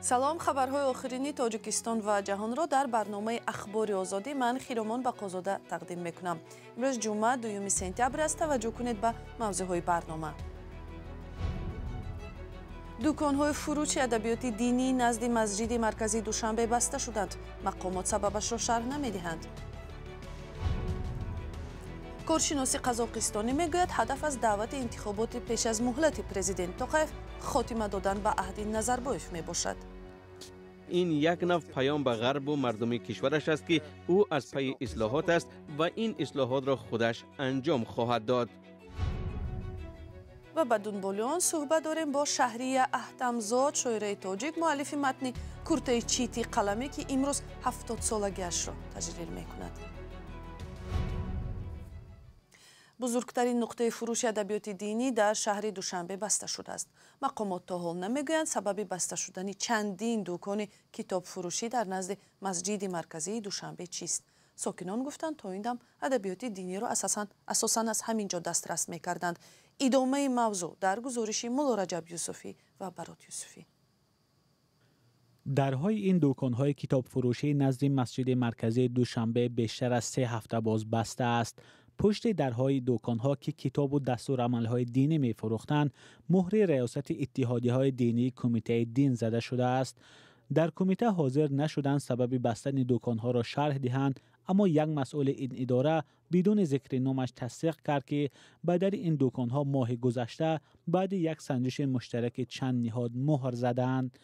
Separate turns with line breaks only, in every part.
салом, хабарҳои охирини тоҷикистон ва ҷаҳонро дар барномаи ахбори озодӣ ман Хиромон Бақозода тақдим мекунам. имрӯз ҷумъа 2 сентябр аст. Таваҷҷӯҳ кунед ба мавзӯъҳои барнома. дуконҳои фурӯши адабиёти динӣ назди масҷиди марказии Душанбе баста шуданд. мақомот сабабашро шарҳ намедиҳанд. коршиноси қазоқистонӣ мегӯяд, ҳадаф аз даъвати интихоботи пеш аз муҳлати президент Тоқаев хотима додан ба аҳди Назарбоев мебошад.
این یک نوع پیام به غرب و مردم کشورش است که او از پی اصلاحات است و این اصلاحات را خودش انجام خواهد داد.
و با دنبال آن صحبت داریم با شهریه احتمزاد، شاعره تاجیک، مؤلف متن کورته چیتی قلمی که امروز 70 سالگیش را تجلیل میکند. بزرگترین نقطه فروش ادبیات دینی در شهر دوشنبه بسته شده است. مقامات تا حال نمیگویند سبب بسته شدن چندین دکان کتاب فروشی در نزد مسجد مرکزی دوشنبه چیست؟ ساکنان گفتند تا این دم ادبیات دینی را اساساً از همینجا دسترس میکردند. ادامه موضوع در گزارش مولا رجب یوسفی و برات یوسفی.
درهای این دکان‌های کتاب فروشی نزد مسجد مرکزی دوشنبه بیشتر از 3 هفته باز بسته است. پشت درهای دکان‌ها که کتاب و دستورالعمل‌های دینی می‌فروختند، مهر ریاست اتحادیه‌های دینی کمیته دین زده شده است. در کمیته حاضر نشدند سبب بستن دکان‌ها را شرح دهند، اما یک مسئول این اداره بدون ذکر نامش تصدیق کرد که بدل این دکان‌ها ماه گذشته بعد یک سنجش مشترک چند نهاد مهر زدند.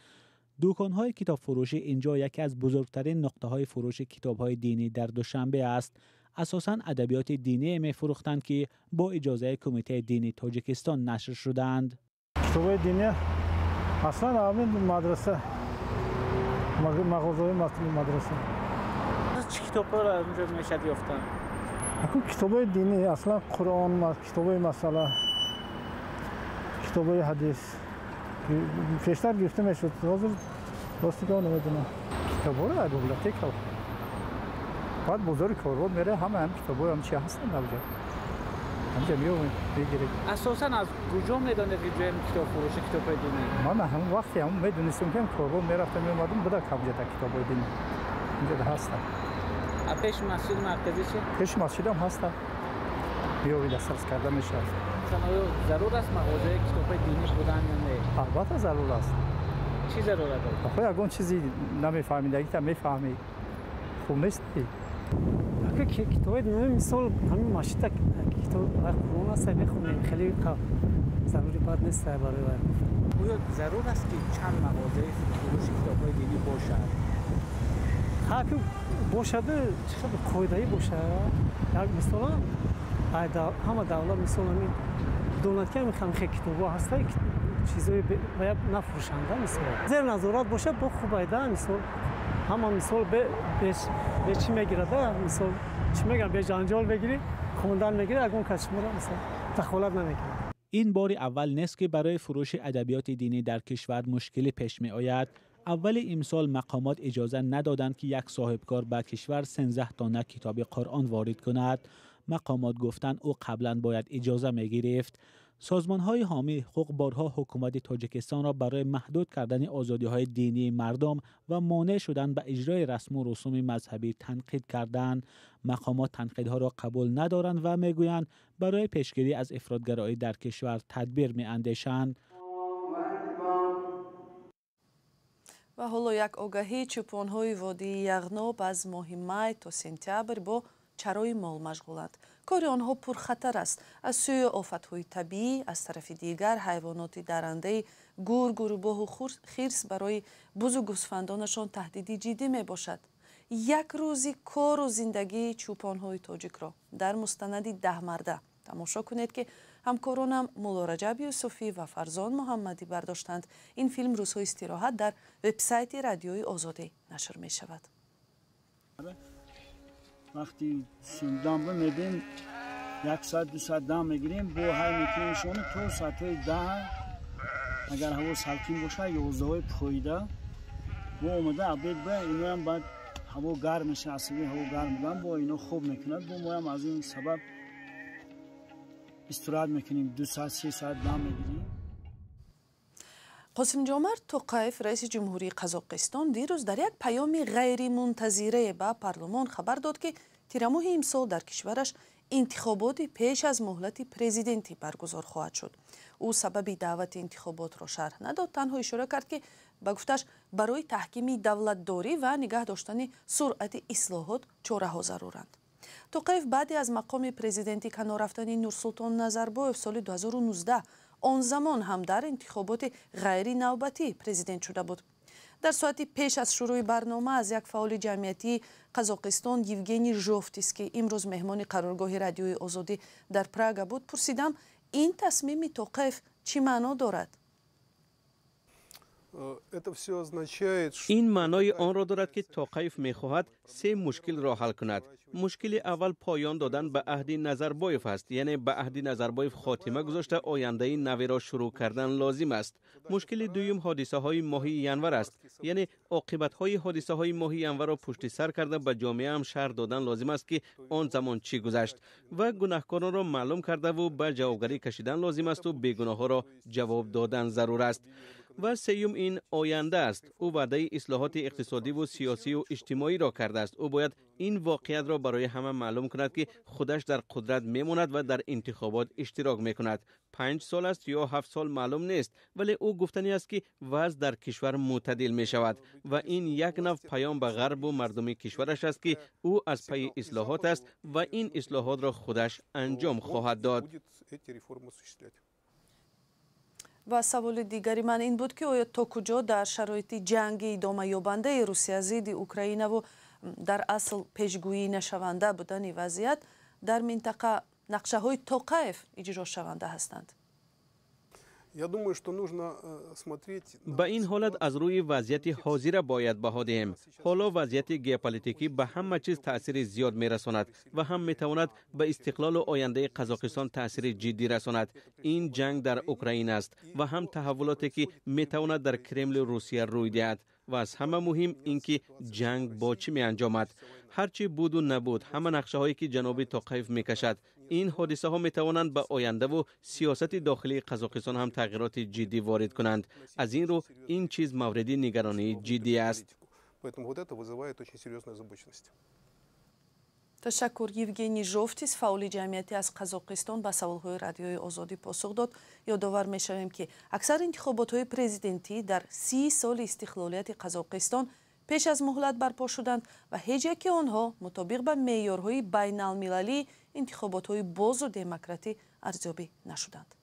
دکان‌های کتاب فروشی اینجا یکی از بزرگترین نقطه‌های فروش کتاب‌های دینی در دوشنبه است. اساساً ادبیات دینی می‌فروختند که با اجازه کمیته دینی تاجیکستان نشر شدند.
کتاب‌های دینی اصلاً همین مدرسه مغازه‌های مدرسه.
چه کتاب‌ها را اونجا میشد یافتن؟
کتاب‌های دینی اصلاً قرآن، کتاب‌های مسئله، کتاب‌های حدیث پیشتر گرفته میشد. حاضر راستگاه نمیدونم. کتاب‌ها را بیبلیوتک بعد بزرگ کاروان میره هم کتاب‌ها هم چی هستن اونجا. همینجا میگیرید. اساساً از کجا میدونید که جای کتاب فروش کتاب‌های دینی؟ من هم وقتی هم میدونستم که کاروان میرفتم میومدم بوده کامجا کتاب‌های دینی. اینجا هستن.
پیش مسجد مرکزی چی؟
پیش مسجد هم هستن. بیایید دسترس کرده میشه.
ضرور است مغازه کتاب‌های دینی بودن یا نه؟
البته ضرور است.
چی ضرورت داره؟
آخه اگه چیزی نمیفهمیدگی تا میفهمی. خوب نیست. اگه کتاب‌های دینی مثال همین مسجد کتاب قرآن است میخونیم خیلی ضروری باید نیست برای
آیا ضرور است که چند مغازه فروش کتاب‌های دینی باشد؟
که باشد چقدر قاعده‌ای باشه. یک مثلا همه دولت مثلا همین دولت که میخوام خیلی کتاب‌ها هسته چیزایی باید نفروشنده مثلا زیر نظارت باشه با خوبایده مثلا همه مثال به چی میگیره مثال چی میگن به جنجال بگیری خوندن میگیره اگه اون کشمورا مثلا دخالت نمیکنه.
این بار اول نیست که برای فروش ادبیات دینی در کشور مشکلی پیش می آید. اول امسال مقامات اجازه ندادند که یک صاحبکار به کشور 13 دانه کتاب قرآن وارد کند. مقامات گفتند او قبلا باید اجازه می گرفت. سازمان‌های حامی حقوق بارها حکومت تاجیکستان را برای محدود کردن آزادی‌های دینی مردم و مانع شدن به اجرای رسم و رسوم مذهبی تنقید کردند. مقامات تنقیدها را قبول ندارند و میگویند برای پیشگیری از افراطگرایی در کشور تدبیر می‌اندیشند.
و حالا یک آگاهی چوپان‌های وادی یغناب از ماه می تا سپتامبر با چرای مال مشغولند. کار آنها پرخطر است. از سوی آفت‌های طبیعی، از طرف دیگر حیوانات درنده گور، گروباه و خرس برای بز و گوسفندانشان تهدیدی جدی می باشد. یک روزی کار و زندگی چوپان‌های تاجیک را در مستند 10 مرده تماشا کنید که همکارانم مولا رجب یوسفی و فرزان محمدی برداشتند. این فیلم روزهای استراحت در وبسایت رادیوی آزادی نشر می شود.
وقتی سیندام رو میدیم 1 ساعت 2 ساعت دم میگیریم با های میکنیمشون تا ساعتهای 10 اگر هوا سلکین باشه 11 پاییده با اومده عبید به اینو هم بعد هوا گرم میشه عصبی هوا گرم بودن با اینو خوب میکند با ما هم از این سبب استراحت میکنیم 2 ساعت 3 ساعت دم میگیریم.
қосимҷомарт тоқаев раиси ҷумҳурии қазоқистон дирӯз дар як паёми ғайримунтазире ба парлумон хабар дод ки тирамоҳи имсол дар кишвараш интихоботи пеш аз муҳлати президентӣ баргузор хоҳад шуд. ӯ сабаби даъвати интихоботро шарҳ надод, танҳо ишора кард ки ба гуфташ барои таҳкими давлатдорӣ ва нигоҳ доштани суръати ислоҳот чораҳо заруранд. тоқаев баъди аз мақоми президентӣ канор рафтани Нурсултон Назарбоев соли 2019 он замон ҳам дар интихоботи ғайри навбатӣ президент шуда буд. дар соати пеш аз шурӯи барнома аз як фаъоли ҷамъиятии Қазоқистон Евгений Жовтис ки имрӯз меҳмони қароргоҳи радиои Озодӣ дар Прага буд, пурсидам ин тасмими Тоқаев чӣ маъно дорад?
این معنای آن را دارد که توقیف می‌خواهد سه مشکل را حل کند. مشکل اول پایان دادن به عهد نظربایف است، یعنی به عهد نظربایف خاتمه گذاشته آینده نوی را شروع کردن لازم است. مشکل دوم حادثه های ماه ینور است، یعنی عاقبت های حادثه های ماه ینور را پشت سر کرده به جامعه هم شرح دادن لازم است که آن زمان چی گذشت و گناهکاران را معلوم کرده و به جوابگری کشیدن لازم است و بیگناه ها را جواب دادن ضرور است. و سوم این آینده است. او وعده اصلاحات اقتصادی و سیاسی و اجتماعی را کرده است. او باید این واقعیت را برای همه معلوم کند که خودش در قدرت میماند و در انتخابات اشتراک میکند. 5 سال است یا 7 سال معلوم نیست، ولی او گفتنی است که وضع در کشور معتدل می شود و این یک نوع پیام به غرب و مردم کشورش است که او از پی اصلاحات است و این اصلاحات را خودش انجام خواهد داد.
و سوال دیگری من این بود که آیا تا کجا در شرایط جنگ ادامه یابنده روسیه ضد اوکراین و در اصل پیشگویی نشونده بودن وضعیت در منطقه نقشه های توقیف اجرا شونده هستند؟
با این حالت از روی وضعیت حاضر باید بها دهیم. حالا وضعیت ژئوپلیتیکی به همه چیز تاثیر زیاد میرساند و هم میتواند به استقلال و آینده قزاقستان تاثیر جدی رساند. این جنگ در اوکراین است و هم تحولاتی که میتواند در کرمل روسیه روی دهد و از همه مهم اینکه جنگ با چی می انجامد. هرچی بود و نبود، همه نقشه هایی که جناب توقیف میکشد، این حادثه ها می توانند به آینده و سیاست داخلی قزاقستان هم تغییرات جدی وارد کنند. از این رو این چیز مورد نگرانی جدی است.
تشکر. یوگینی ژوفتیس فعال جمعیتی از قزاقستان به سوالهای رادیوی آزادی پاسخ داد. یادآور می‌شویم که اکثر انتخابات‌های پرزیدنتی در 30 سال استقلالیت قزاقستان پیش از مهلت برپا شدند و هیچ یک آنها مطابق به معیارهای بین‌المللی انتخابات‌های باز و دموکراتی ارزیابی نشدند.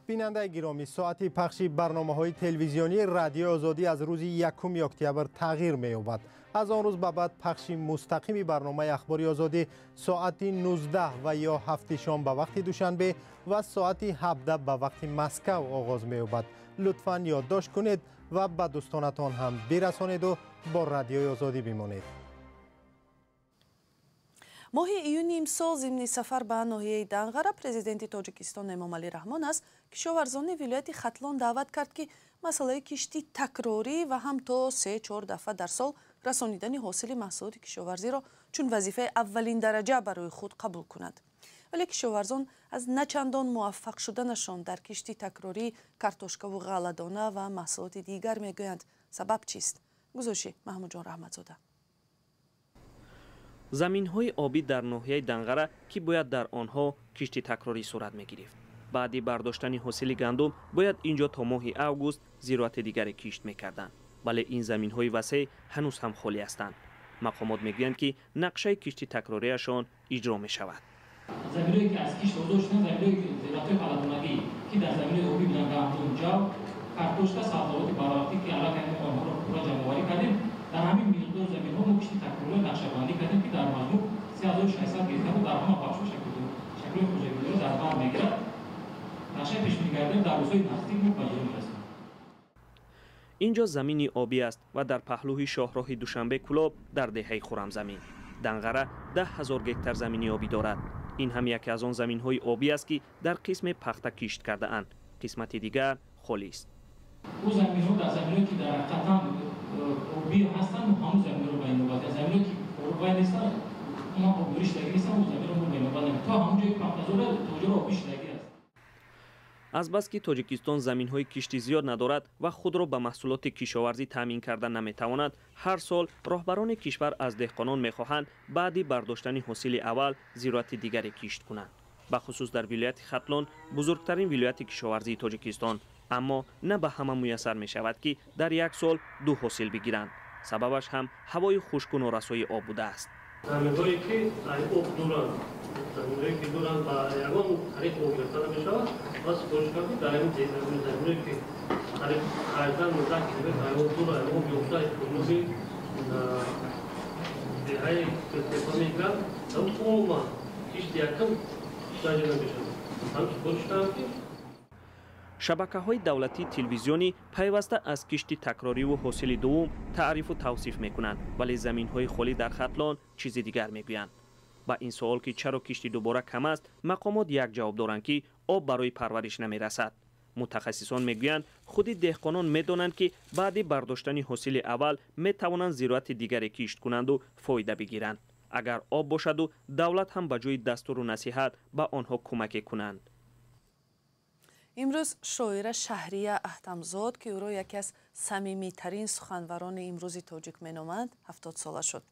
بیننده گرامی، ساعت پخش برنامه‌های تلویزیونی رادیو آزادی از روز 1 اکتبر تغییر می‌یابد. از آن روز به بعد پخش مستقیم برنامه اخباری آزادی ساعت 19 و یا 7 شام به وقت دوشنبه و ساعت 17 به وقت مسکو آغاز می‌یابد. لطفاً یادداشت کنید و به دوستانتان هم برسانید و با رادیو آزادی بمانید.
ماه ایون امسال ضمن سفر به ناحیه دنغره پرزیدنت تاجیکستان امامعلی رحمان است کشاورزان ولایت ختلان دعوت کرد که مسئله کشتی تکراری و هم تا 3-4 دفعه در سال رسانیدن حاصل محصولات کشاورزی را چون وظیفه اولین درجه برای خود قبول کنند. ولی کشاورزان از نچندان موفق شدنشان در کشتی تکراری کارتوشکا و غله‌دانه و محصولات دیگر میگویند. سبب چیست؟ گزارش محمود جان رحمتزاده.
زمین‌های آبی در ناحیه دنغره که باید در آنها کشتی تکراری صورت می‌گرفت. بعد برداشتن حاصل گندم باید اینجا تا ماه اوگوست زراعت دیگر کشت می‌کردند. ولی این زمین‌های وسیع هنوز هم خالی هستند. مقامات می‌گویند که نقشه کشتی تکراریشان اجرا می‌شود.
زمین‌هایی که از کشت آزاد شدن، زمین‌هایی که زراعت غله‌دانگی که در زمین آبی بودن گندم، جو، کارتوشکا، سبزیجات باراتی که علاقه آنها را پورا جمع‌آوری کردیم. در همین مقدار زمین‌ها ما کشتی تکراری نقشه‌بندی کردیم که در مجموع 3600 گرفته و در همه بخش‌ها شکل خوشگلی را در بر می‌گیرد. نقشه پیش می‌گردیم در روزهای نزدیک ما به اجرا می‌رسیم.
اینجا زمینی آبی است و در پهلوی شاهراه دوشنبه کلاب در دهه خرمزمین. دنغره 10,000 گکتار زمینی آبی دارد. این هم یکی از آن زمین‌های آبی است که در قسم پخته کشت کرده اند. قسمت دیگر خالی است.
او زمین‌ها در زمین‌هایی که در قطعاً آبی هستند و همون زمین رو به این نوبت زمین‌هایی که آبی نیستند اما آبی شدگی نیستند و زمین رو به این نوبت تا همون جایی که پخته شده توجه آبی شدگی است.
азбаски тоҷикистон заминҳои кишти зиёд надорад ва худро ба маҳсулоти кишоварзӣ таъмин карда наметавонад, ҳар сол роҳбарони кишвар аз деҳқонон мехоҳанд баъди бардоштани ҳосили аввал зироати дигаре кишт кунанд. бахусус дар вилояти хатлон, бузургтарин вилояти кишоварзии тоҷикистон, аммо на ба ҳама муяссар мешавад ки дар як сол ду ҳосил бигиранд. сабабаш ҳам ҳавои хушку норасои об будааст.
заминҳое ки об доранд, заминҳое ки доранд ба ягон харид об гирифта намешавад, ва сифориш карда дар ин заминҳое ки харид харитан 10 километр об дора, об ёфта ҳуҷуми деҳаи тепа мегирад, умуман кишти якам ҷаҷа намешавад. ҳам сифориш кардам ки
шабакаҳои давлатӣ телевизионӣ пайваста аз кишти такрориву ҳосили дуввум таърифу тавсиф мекунанд, вале заминҳои холӣ дар хатлон чизи дигар мегӯянд. ба ин суол ки чаро кишти дубора кам аст, мақомот як ҷавоб доранд ки об барои парвариш намерасад. мутахассисон мегӯянд худи деҳқонон медонанд ки баъди бардоштани ҳосили аввал метавонанд зироати дигаре кишт кунанду фоида бигиранд. агар об бошаду давлат ҳам ба ҷои дастуру насиҳат ба онҳо кӯмаке кунанд.
имрӯз шоира Шаҳрия Аҳтамзод, ки ӯро яке аз самимитарин суханварони имрӯзи тоҷик меноманд, 70 сола шуд.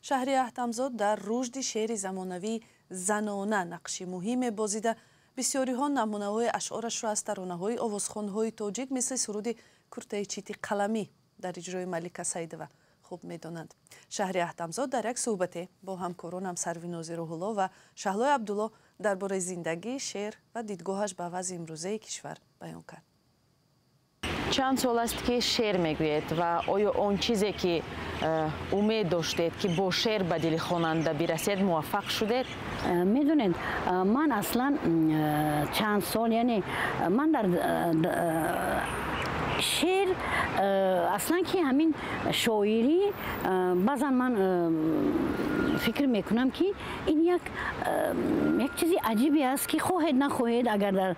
Шаҳрия Аҳтамзод дар рушди шеъри замонавии занона нақши муҳим мебозида, бисёриҳо намунаҳои ашъорашро аз таронаҳои овозхонҳои тоҷик мисли суруди Куртаи Чити Қаламӣ дар иҷрои Малика Саидова хуб медонанд. Шаҳрия Аҳтамзод дар як суҳбате бо ҳамкоронам Сарвинози Рӯҳулло ва Шаҳлои Абдулло дар бораи зиндагӣ, шеър ва дидгоҳаш ба вазъи имрӯзаи кишвар баён кард.
чанд сол аст ки шеър мегӯед ва оё он чизе ки умед доштед ки бо шеър ба дили хонанда бирасед муваффақ шудед?
медонед, ман аслан чанд сол, яъне ман дар шеър аслан ки ҳамин шоирӣ баъзан ман фикр мекунам ки ин як чизи аҷибе аст ки хоҳед нахоҳед агар дар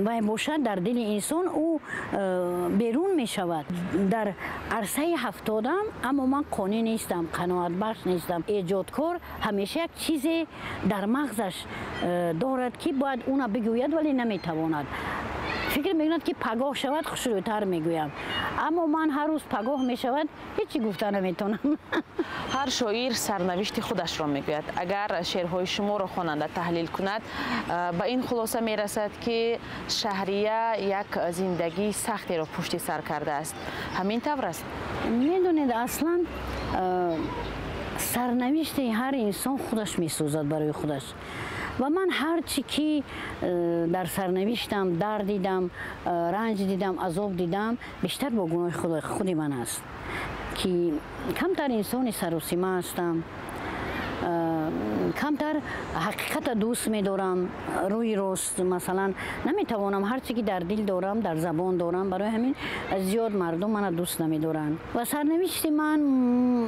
вай бошад дар дили инсон ӯ берун мешавад. дар арсаи 70-ам аммо ман қонӣ нестам, қаноатбахш нестам. эҷодкор ҳамеша як чизе дар мағзаш дорад ки бояд уна бигӯяд вале наметавонад. фикр мекунад ки пагоҳ шавад хушрӯйтар мегӯям, аммо ман ҳар рӯз пагоҳ мешавад ҳечи гуфта наметонам.
ҳар шоир сарнавишти худашро мегӯяд. агар шеърҳои шуморо хонанда таҳлил кунад, ба ин хулоса мерасад ки Шаҳрия як зиндагии сахтеро пушти сар кардааст. ҳамин тавр аст?
медонед, аслан сарнавишти ҳар инсон худаш месозад барои худаш. ва ман ҳар чӣ ки дар сарнавиштам дард дидам, ранҷ дидам, азоб дидам, бештар бо гуноҳи худи ман аст, ки камтар инсони саросима ҳастам, камтар ҳақиқата дӯст медорам, рӯи рост. масалан наметавонам ҳар чӣ ки дар дил дорам дар забон дорам, барои ҳамин зиёд мардум мана дӯст намедоранд. ва сарнавишти ман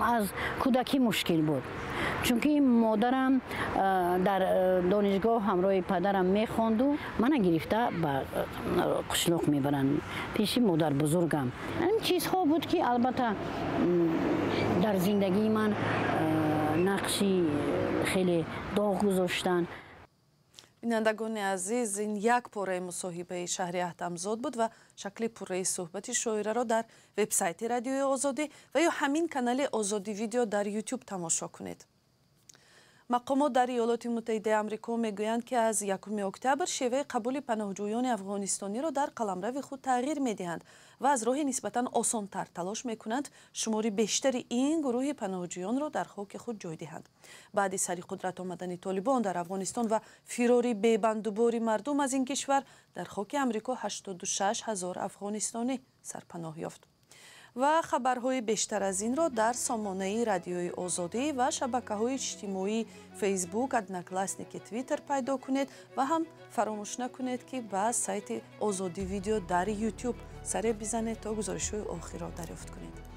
аз кӯдакӣ мушкил буд, чунки модарам дар донишгоҳ ҳамроҳи падарам мехонду мана гирифта ба қишлоқ мебаранд пеши модарбузургам. ин чизҳо буд ки албатта дар зиндагии ман нақши хеле доғ гузоштанд.
бинандагони азиз, ин як пораи мусоҳибаи Шаҳрия Аҳтамзод буд ва шакли пурраи суҳбати шоираро дар вебсайти Радиои Озодӣ ва ё ҳамин канали Озодӣ видео дар YouTube тамошо кунед. мақомот дар Иёлоти Муттаҳидаи Амрико мегӯянд ки аз 1 октябр шеваи қабули паноҳҷӯёни афғонистониро дар қаламрави худ тағйир медиҳанд ва аз роҳи нисбатан осонтар талош мекунанд шумори бештари ин гурӯҳи паноҳҷӯёнро дар хоки худ ҷой диҳанд. баъди сари қудрат омадани Толибон дар Афғонистон ва фирори бебандубори мардум аз ин кишвар, дар хоки Амрико 86 000 афғонистонӣ сарпаноҳ ёфт. ва хабарҳои бештар аз инро дар сомонаи Радиои Озодӣ ва шабакаҳои иҷтимоии Facebook, Одноклассники, Twitter пайдо кунед ва ҳам фаромӯш накунед ки ба сайти Озодӣ видео дар YouTube саре бизанед то гузоришҳои охирро дарёфт кунед.